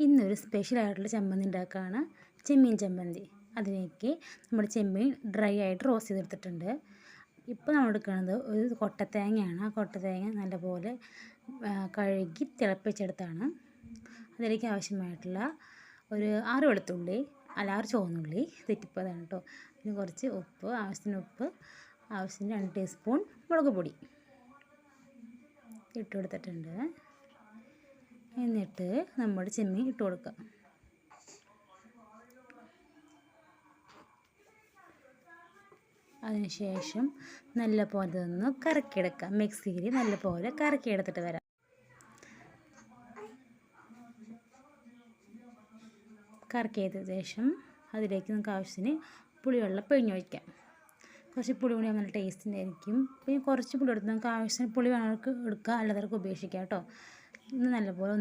ഇന്നൊരു സ്പെഷ്യലായിട്ടുള്ള ചമ്മന്തി ഉണ്ടാക്കുകയാണ്, ചെമ്മീൻ ചമ്മന്തി. അതിലേക്ക് നമ്മുടെ ചെമ്മീൻ ഡ്രൈ ആയിട്ട് റോസ്റ്റ് ചെയ്തെടുത്തിട്ടുണ്ട്. ഇപ്പോൾ നമ്മൾ എടുക്കുന്നത് ഒരു കൊട്ടത്തേങ്ങയാണ്. ആ കൊട്ടത്തേങ്ങ നല്ലപോലെ കഴുകി തിളപ്പിച്ചെടുത്താണ്. അതിലേക്ക് ആവശ്യമായിട്ടുള്ള ഒരു 6 വെളുത്തുള്ളി, 6 ചുവന്നുള്ളി, തെറ്റിപ്പോയതാണ് കേട്ടോ. പിന്നെ കുറച്ച് ഉപ്പ്, ആവശ്യത്തിന് 2 ടീസ്പൂൺ മുളക് പൊടി ഇട്ട് കൊടുത്തിട്ടുണ്ട്. എന്നിട്ട് നമ്മുടെ ചെമ്മീൻ ഇട്ട് കൊടുക്കുക. അതിനുശേഷം നല്ലപോലെ ഒന്ന് കറക്കിയെടുക്കുക. മിക്സിയിൽ നല്ലപോലെ കറക്കിയെടുത്തിട്ട് വരാം. കറക്കിയതിന് ശേഷം അതിലേക്ക് നമുക്ക് ആവശ്യത്തിന് പുളിവെള്ളം പിഴിഞ്ഞൊഴിക്കാം. കുറച്ച് പുളി കൂടി നല്ല ടേസ്റ്റിൻ്റെ ആയിരിക്കും. പിന്നെ കുറച്ച് പുളി എടുത്ത് നമുക്ക് ആവശ്യത്തിന് പുളി വേണമെങ്കിൽ എടുക്കുക, അല്ലാത്തവർക്ക് ഉപേക്ഷിക്കാം കേട്ടോ. ഇന്ന് നല്ലപോലെ